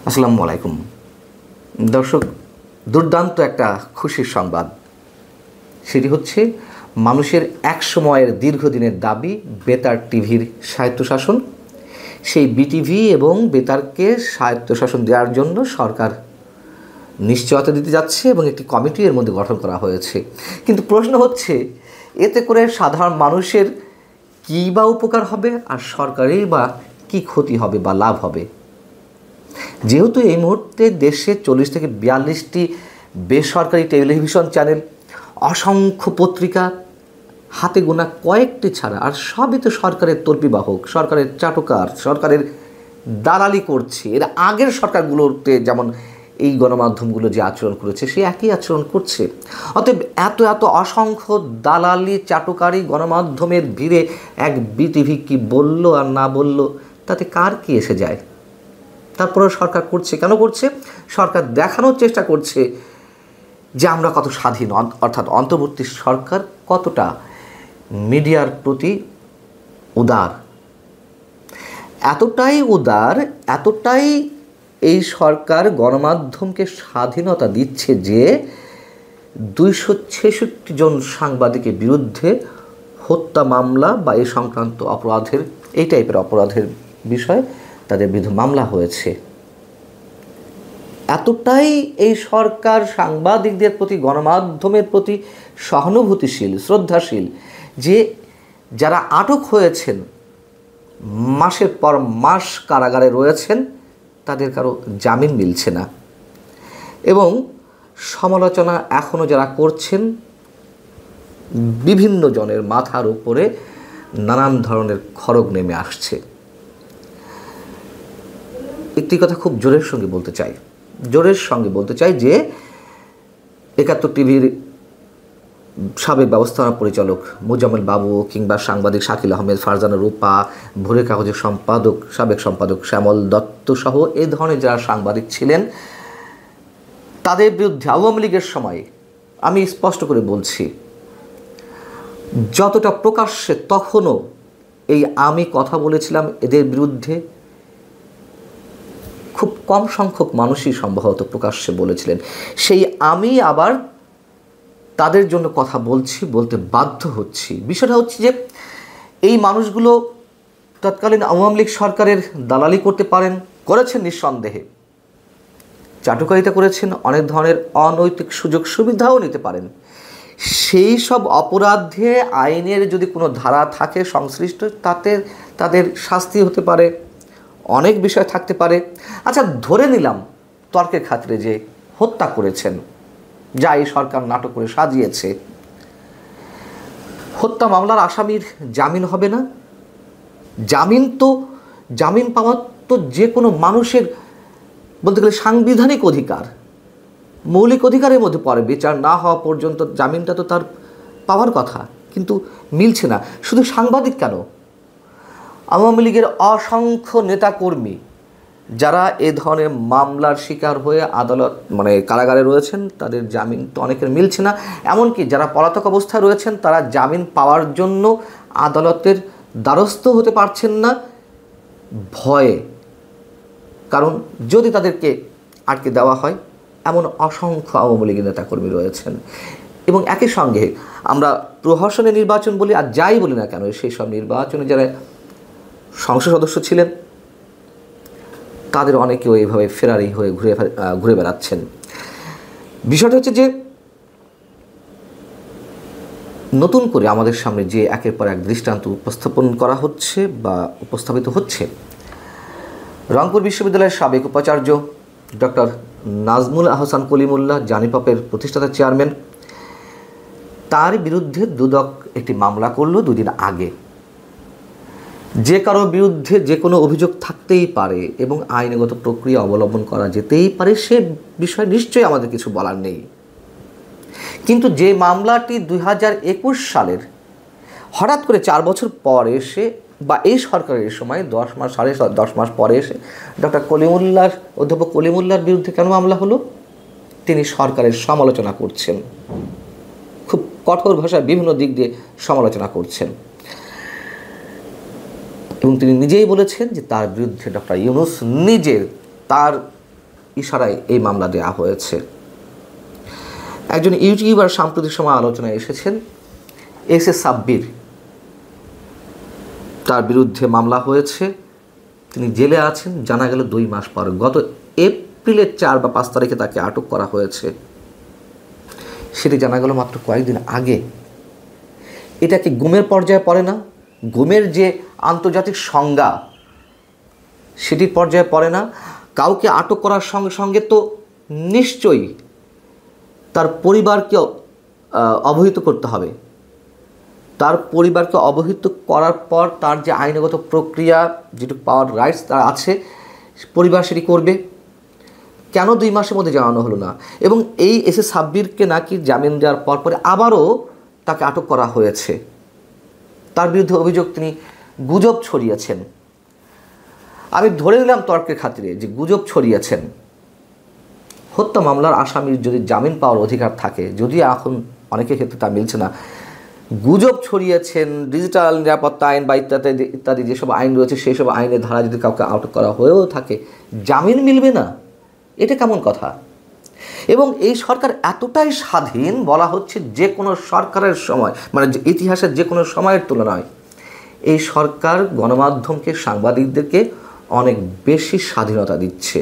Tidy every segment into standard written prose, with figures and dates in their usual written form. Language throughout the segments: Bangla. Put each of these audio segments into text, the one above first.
আসসালামু আলাইকুম দর্শক, দুর্দান্ত একটা খুশির সংবাদ। সেটি হচ্ছে মানুষের এক সময়ের দীর্ঘদিনের দাবি বেতার টিভির স্বায়ত্তশাসন। সেই বিটিভি এবং বেতারকে স্বায়ত্তশাসন দেওয়ার জন্য সরকার নিশ্চয়তা দিতে যাচ্ছে এবং একটি কমিটি এর মধ্যে গঠন করা হয়েছে। কিন্তু প্রশ্ন হচ্ছে, এতে করে সাধারণ মানুষের কী বা উপকার হবে আর সরকারের বা কী ক্ষতি হবে বা লাভ হবে? যেহেতু এই মুহূর্তে দেশে 40 থেকে 42টি বেসরকারি টেলিভিশন চ্যানেল, অসংখ্য পত্রিকা, হাতে গোনা কয়েকটি ছাড়া আর সবই তো সরকারের তর্পিবাহক, সরকারের চাটুকার, সরকারের দালালি করছে। এর আগের সরকারগুলোতে যেমন এই গণমাধ্যমগুলো যে আচরণ করেছে সে একই আচরণ করছে। অতএব এত এত অসংখ্য দালালি চাটুকারি গণমাধ্যমের ভিড়ে এক বিটিভি কি বলল আর না বলল তাতে কার কি এসে যায়? তারপরেও সরকার করছে। কেন করছে? সরকার দেখানোর চেষ্টা করছে যে আমরা কত স্বাধীন, অর্থাৎ অন্তর্বর্তী সরকার কতটা মিডিয়ার প্রতি উদার। এতটাই উদার, এতটাই এই সরকার গণমাধ্যমকে স্বাধীনতা দিচ্ছে যে 266 জন সাংবাদিকের বিরুদ্ধে হত্যা মামলা বা এই সংক্রান্ত অপরাধের, এই টাইপের অপরাধের বিষয়ে তাদের বিরুদ্ধে মামলা হয়েছে। এতটাই এই সরকার সাংবাদিকদের প্রতি, গণমাধ্যমের প্রতি সহানুভূতিশীল, শ্রদ্ধাশীল যে যারা আটক হয়েছেন, মাসের পর মাস কারাগারে রয়েছেন, তাদের কারো জামিন মিলছে না। এবং সমালোচনা এখনও যারা করছেন, বিভিন্ন জনের মাথার উপরে নানান ধরনের খড়গ নেমে আসছে। একটি কথা খুব জোরের সঙ্গে বলতে চাই যে 71 টিভির সাবেক ব্যবস্থাপনা পরিচালক মোজাম্মেল বাবু কিংবা সাংবাদিক শাকিল আহমেদ, ফারজানা রূপা, ভোরের কাগজের সাবেক সম্পাদক শ্যামল দত্ত সহ এই ধরনের যারা সাংবাদিক ছিলেন, তাদের বিরুদ্ধে আওয়ামী লীগের সময় আমি স্পষ্ট করে বলছি, যতটা প্রকাশ্যে তখনও এই আমি কথা বলেছিলাম এদের বিরুদ্ধে, খুব কম সংখ্যক মানুষই সম্ভবত প্রকাশ্যে বলেছিলেন। সেই আমি আবার তাদের জন্য কথা বলতে বাধ্য হচ্ছি। বিষয়টা হচ্ছে যে এই মানুষগুলো তৎকালীন আওয়ামী লীগ সরকারের দালালি করেছেন নিঃসন্দেহে, চাটুকারিতা করেছেন, অনেক ধরনের অনৈতিক সুযোগ সুবিধাও নিতে পারেন। সেই সব অপরাধে আইনের যদি কোনো ধারা থাকে সংশ্লিষ্ট, তাতে তাদের শাস্তি হতে পারে, অনেক বিষয় থাকতে পারে। আচ্ছা, ধরে নিলাম তর্কের খাতিরে যে হত্যা করেছেন, যা এই সরকার নাটক করে সাজিয়েছে, হত্যা মামলার আসামির জামিন হবে না? জামিন পাওয়ার তো যে কোনো মানুষের বলতে গেলে সাংবিধানিক অধিকার, মৌলিক অধিকারের মধ্যে পড়ে। বিচার না হওয়া পর্যন্ত জামিনটা তো তার পাওয়ার কথা, কিন্তু মিলছে না। শুধু সাংবাদিক কেন, আওয়ামী লীগের অসংখ্য নেতাকর্মী যারা এ ধরনের মামলার শিকার হয়ে কারাগারে রয়েছেন, তাদের জামিন তো অনেকের মিলছে না। এমনকি যারা পলাতক অবস্থায় রয়েছেন, তারা জামিন পাওয়ার জন্য আদালতের দ্বারস্থ হতে পারছেন না ভয়ে। কারণ যদি তাদেরকে আটকে দেওয়া হয়, এমন অসংখ্য আওয়ামী লীগের নেতাকর্মী রয়েছেন। এবং একই সঙ্গে আমরা প্রহসনের নির্বাচন বলি আর যাই বলি না কেন, সেই সব নির্বাচনে যারা সংসদ সদস্য ছিলেন, তাদের অনেকেও এইভাবে ফেরারি হয়ে ঘুরে বেড়াচ্ছেন। বিষয়টা হচ্ছে যে নতুন করে আমাদের সামনে যে একের পর এক দৃষ্টান্ত উপস্থাপন করা হচ্ছে বা উপস্থাপিত হচ্ছে, রংপুর বিশ্ববিদ্যালয়ের সাবেক উপাচার্য ডক্টর নাজমুল আহসান কলিমুল্লাহ, জানিপপের প্রতিষ্ঠাতা চেয়ারম্যান, তার বিরুদ্ধে দুদক একটি মামলা করলো 2 দিন আগে। যে কারো বিরুদ্ধে যে কোনো অভিযোগ থাকতেই পারে এবং আইনগত প্রক্রিয়া অবলম্বন করা যেতেই পারে, সে বিষয়ে নিশ্চয়ই আমাদের কিছু বলার নেই। কিন্তু যে মামলাটি 2021 সালের হঠাৎ করে 4 বছর পর এসে বা এই সরকারের সময় 10 মাস পরে এসে অধ্যাপক কলিমুল্লাহর বিরুদ্ধে কেন মামলা হলো? তিনি সরকারের সমালোচনা করছেন, খুব কঠোর ভাষায় বিভিন্ন দিক দিয়ে সমালোচনা করছেন। এবং তিনি নিজেই বলেছেন যে তার বিরুদ্ধে ডক্টর ইউনূস নিজে তার ইশারায় এই মামলা দেওয়া হয়েছে। একজন ইউটিউবার সাম্প্রতিক সময় আলোচনায় এসেছেন, এস এ সাব্বির, তার বিরুদ্ধে মামলা হয়েছে, তিনি জেলে আছেন, জানা গেল 2 মাস পর। গত এপ্রিলের 4 বা 5 তারিখে তাকে আটক করা হয়েছে, সেটি জানা গেল মাত্র কয়েকদিন আগে। এটা কি গুমের পর্যায়ে পড়ে না? গুমের যে আন্তর্জাতিক সংজ্ঞা সেটির পর্যায়ে পড়ে না? কাউকে আটক করার সঙ্গে সঙ্গে তো নিশ্চয়ই তার পরিবারকে অবহিত করতে হবে। তার পরিবারকে অবহিত করার পর তার যে আইনগত প্রক্রিয়া, যেটুকু পাওয়ার রাইটস তার আছে, পরিবার সেটি করবে। কেন 2 মাসের মধ্যে জানানো হলো না? এবং এই এস এ সাব্বিরকে নাকি জামিন দেওয়ার পরে আবারও তাকে আটক করা হয়েছে। তার বিরুদ্ধে অভিযোগ তিনি গুজব ছড়িয়েছেন। আমি ধরে নিলাম তর্কের খাতিরে যে গুজব ছড়িয়েছেন। হত্যা মামলার আসামির যদি জামিন পাওয়ার অধিকার থাকে, যদিও এখন অনেকের ক্ষেত্রে তা মিলছে না, গুজব ছড়িয়েছেন, ডিজিটাল নিরাপত্তা আইন বা ইত্যাদি ইত্যাদি যেসব আইন রয়েছে সেই সব আইনের ধারা যদি কাউকে আটক করা হয়েও থাকে, জামিন মিলবে না, এটা কেমন কথা? এবং এই সরকার এতটাই স্বাধীন, বলা হচ্ছে যে কোনো সরকারের সময়, মানে ইতিহাসের যে কোনো সময়ের তুলনায় এই সরকার গণমাধ্যমকে, সাংবাদিকদেরকে অনেক বেশি স্বাধীনতা দিচ্ছে।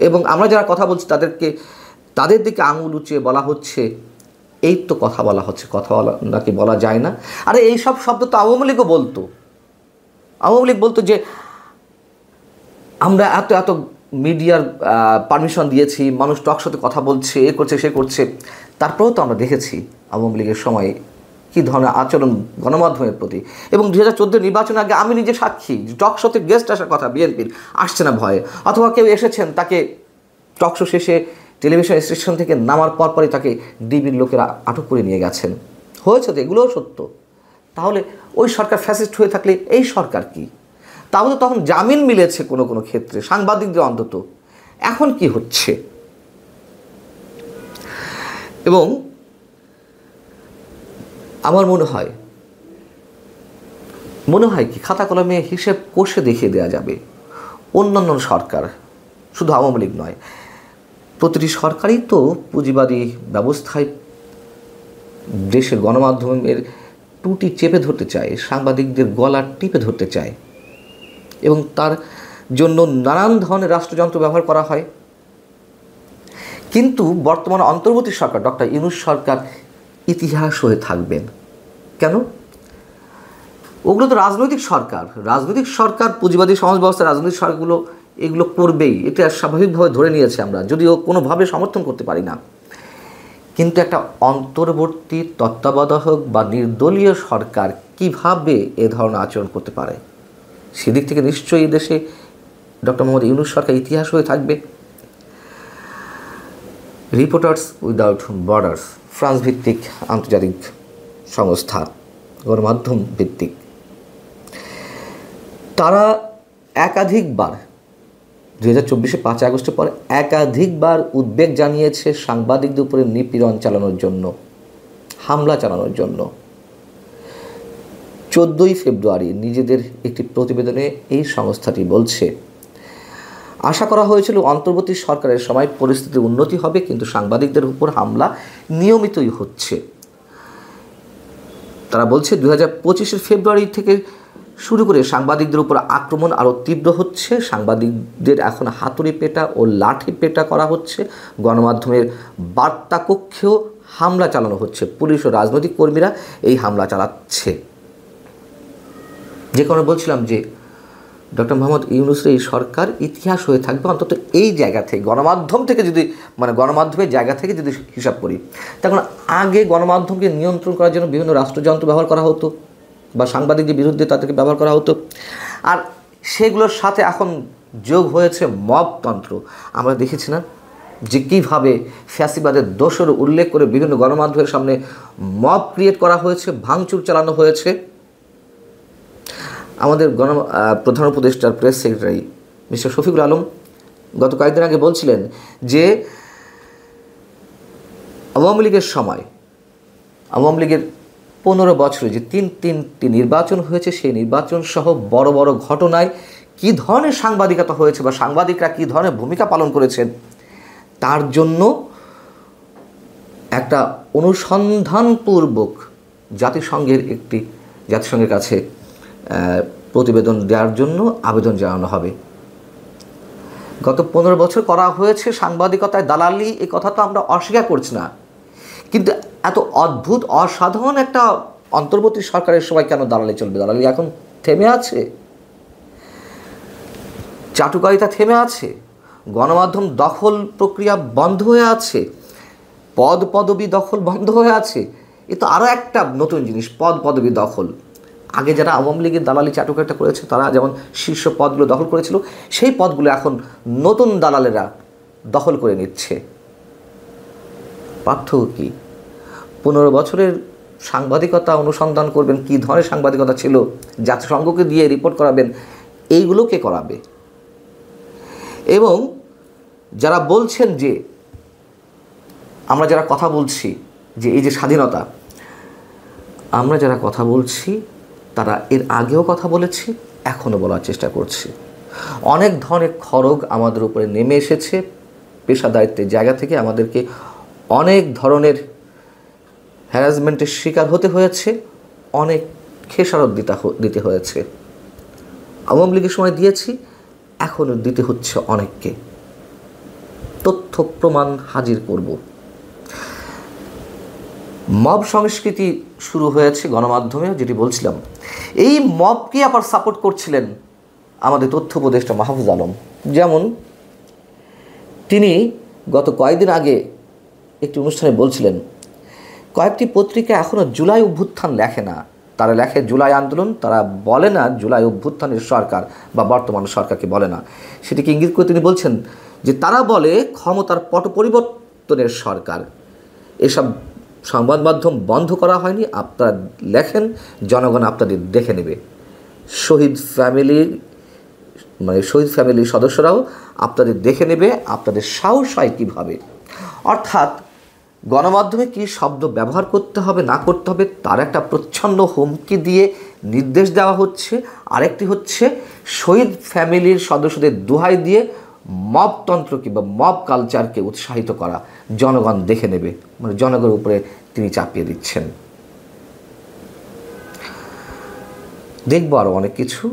এবং আমরা যারা কথা বলছি তাদের দিকে আঙুল উঁচিয়ে বলা হচ্ছে, এই তো কথা বলা হচ্ছে, কথা বলা নাকি বলা যায় না। আরে এই সব শব্দ তো আওয়ামী লীগও বলতো। আওয়ামী লীগ বলতো যে আমরা এত এত মিডিয়ার পারমিশন দিয়েছি, মানুষ টক শোতে কথা বলছে, এ করছে সে করছে। তারপরেও তো আমরা দেখেছি আওয়ামী লীগের সময় কী ধরনের আচরণ গণমাধ্যমের প্রতি। এবং 2014 নির্বাচনের আগে আমি নিজে সাক্ষী, টক শোতে গেস্ট আসার কথা বিএনপির, আসছে না ভয়ে, অথবা কেউ এসেছেন, তাকে টক শো শেষে টেলিভিশন স্টেশন থেকে নামার পরপরই তাকে ডিবির লোকেরা আটক করে নিয়ে গেছেন। হয়েছে তো, এগুলোও সত্য। তাহলে ওই সরকার ফ্যাসিস্ট হয়ে থাকলে এই সরকার কি? তাহলে তখন জামিন মিলেছে কোনো কোনো ক্ষেত্রে, সাংবাদিকদের অন্তত। এখন কি হচ্ছে? এবং আমার মনে হয় কি খাতা কলমে হিসেব কষে দেখিয়ে দেওয়া যাবে। অন্যান্য সরকার, শুধু আওয়ামী লীগ নয়, প্রতিটি সরকারই তো পুঁজিবাদী ব্যবস্থায় দেশের গণমাধ্যমের টুটি চেপে ধরতে চায়, সাংবাদিকদের গলা টিপে ধরতে চায়, এবং তার জন্য নানান ধরনের রাষ্ট্রযন্ত্র ব্যবহার করা হয়। কিন্তু বর্তমান অন্তর্বর্তী সরকার, ডক্টর ইউনূস সরকার ইতিহাস হয়ে থাকবেন কেন? ওগুলো তো রাজনৈতিক সরকার, পুঁজিবাদী সমাজ ব্যবস্থা, রাজনৈতিক সরকারগুলো এগুলো করবেই, এটা স্বাভাবিকভাবে ধরে নিয়েছে আমরা, যদিও কোনোভাবে সমর্থন করতে পারি না। কিন্তু একটা অন্তর্বর্তী তত্ত্বাবধায়ক বা নির্দলীয় সরকার কিভাবে এ ধরনের আচরণ করতে পারে, সেদিক থেকে নিশ্চয়ই দেশে ডক্টর মোহাম্মদ ইউনূস সরকার ইতিহাস হয়ে থাকবে। রিপোর্টার্স উইদাউট বর্ডার্স, ফ্রান্স ভিত্তিক আন্তর্জাতিক সংস্থা, গণমাধ্যম ভিত্তিক, তারা একাধিকবার 2024 5 আগস্টের পর একাধিকবার উদ্বেগ জানিয়েছে সাংবাদিকদের উপরে নিপীড়ন চালানোর জন্য, হামলা চালানোর জন্য। 14 ফেব্রুয়ারি নিজেদের একটি প্রতিবেদনে এই সংস্থাটি বলছে, আশা করা হয়েছিল অন্তর্বর্তী সরকারের সময় পরিস্থিতির উন্নতি হবে, কিন্তু সাংবাদিকদের উপর হামলা নিয়মিতই হচ্ছে। তারা বলছে 2025 ফেব্রুয়ারি থেকে শুরু করে সাংবাদিকদের উপর আক্রমণ আরও তীব্র হচ্ছে, সাংবাদিকদের এখন হাতুড়ি পেটা ও লাঠি পেটা করা হচ্ছে, গণমাধ্যমের বার্তা কক্ষেও হামলা চালানো হচ্ছে, পুলিশ ও রাজনৈতিক কর্মীরা এই হামলা চালাচ্ছে। যে কারণে বলছিলাম যে ডক্টর মোহাম্মদ ইউনূসের এই সরকার ইতিহাস হয়ে থাকবে, অন্তত এই জায়গা থেকে, গণমাধ্যম থেকে যদি, মানে গণমাধ্যমের জায়গা থেকে যদি হিসাব করি। তখন আগে গণমাধ্যমকে নিয়ন্ত্রণ করার জন্য বিভিন্ন রাষ্ট্রযন্ত্র ব্যবহার করা হতো, বা সাংবাদিকদের বিরুদ্ধে তাদেরকে ব্যবহার করা হতো, আর সেগুলোর সাথে এখন যোগ হয়েছে মবতন্ত্র। আমরা দেখেছি না যে কীভাবে ফ্যাসিবাদের দোষের উল্লেখ করে বিভিন্ন গণমাধ্যমের সামনে মব ক্রিয়েট করা হয়েছে, ভাঙচুর চালানো হয়েছে। আমাদের প্রধান উপদেষ্টার press secretary mister Shafiqul Alam গত কয়েকদিন আগে বলছিলেন যে আওয়ামী লীগের সময়, আওয়ামী লীগের 15 বছরে যে তিনটি নির্বাচন হয়েছে, সেই নির্বাচন সহ বড় বড় ঘটনায় কী ধরনের সাংবাদিকতা হয়েছে বা সাংবাদিকরা কী ধরনের ভূমিকা পালন করেছেন তার জন্য একটা অনুসন্ধানপূর্বক জাতিসংঘের কাছে প্রতিবেদন দেওয়ার জন্য আবেদন জানানো হবে। গত 15 বছর করা হয়েছে সাংবাদিকতায় দালালি, এই কথা তো আমরা অস্বীকার করছি না, কিন্তু এত অদ্ভুত অসাধারণ একটা অন্তর্বর্তী সরকারের সময় কেন দালালি চলবে? দালালি এখন থেমে আছে, চাটুকারিতা থেমে আছে, গণমাধ্যম দখল প্রক্রিয়া বন্ধ হয়ে আছে, পদবি দখল বন্ধ হয়ে আছে। এ তো আরও একটা নতুন জিনিস, পদবি দখল। আগে যারা আওয়ামী লীগের দালালি চাটুকারিতা করেছে তারা যেমন শীর্ষ পদগুলো দখল করেছিল, সেই পদগুলো এখন নতুন দালালেরা দখল করে নিচ্ছে। পার্থক্য কী? 15 বছরের সাংবাদিকতা অনুসন্ধান করবেন, কী ধরনের সাংবাদিকতা ছিল, জাতিসংঘকে দিয়ে রিপোর্ট করাবেন, এইগুলো কে করাবে? এবং যারা বলছেন যে আমরা যারা কথা বলছি যে এই যে স্বাধীনতা, আমরা যারা কথা বলছি তারা এর আগেও কথা বলেছি, এখনও বলার চেষ্টা করছি। অনেক ধরনের খড়গ আমাদের উপরে নেমে এসেছে, পেশাদারিত্বের জায়গা থেকে আমাদেরকে অনেক ধরনের হ্যারাসমেন্টের শিকার হতে হয়েছে, অনেক খেসারত দিতে হয়েছে। আওয়ামী লীগের সময় দিয়েছি, এখনও দিতে হচ্ছে অনেককে। তথ্য প্রমাণ হাজির করব। মব সংস্কৃতি শুরু হয়েছে গণমাধ্যমে, যেটি বলছিলাম। এই মবকে আবার সাপোর্ট করছিলেন আমাদের তথ্য উপদেষ্টা মাহফুজ আলম। যেমন তিনি গত কয়েকদিন আগে একটি অনুষ্ঠানে বলছিলেন, কয়েকটি পত্রিকা এখনও জুলাই অভ্যুত্থান লেখে না, তারা লেখে জুলাই আন্দোলন, তারা বলে না জুলাই অভ্যুত্থানের সরকার বা বর্তমান সরকারকে বলে না। সেটিকে ইঙ্গিত করে তিনি বলছেন যে তারা বলে ক্ষমতার পট পরিবর্তনের সরকার। এসব সংবাদ মাধ্যম বন্ধ করা হয়নি, আপনারা লেখেন, জনগণ আপনাদের দেখে নেবে। শহীদ ফ্যামিলির সদস্যরাও আপনাদের দেখে নেবে, আপনাদের সাহস হয় কীভাবে। অর্থাৎ গণমাধ্যমে কী শব্দ ব্যবহার করতে হবে না করতে হবে তার একটা প্রচ্ছন্ন হুমকি দিয়ে নির্দেশ দেওয়া হচ্ছে। আরেকটি হচ্ছে শহীদ ফ্যামিলির সদস্যদের দোহাই দিয়ে মবতন্ত্রকে বা মব কালচারকে উৎসাহিত করা, জনগণ দেখে নেবে, মানে জনগণের উপরে তিনি চাপিয়ে দিচ্ছেন। দেখব আরও অনেক কিছু,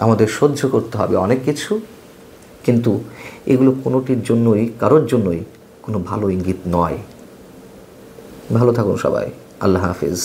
আমাদের সহ্য করতে হবে অনেক কিছু, কিন্তু এগুলো কারোর জন্যই কোনো ভালো ইঙ্গিত নয়। ভালো থাকুন সবাই, আল্লাহ হাফিজ।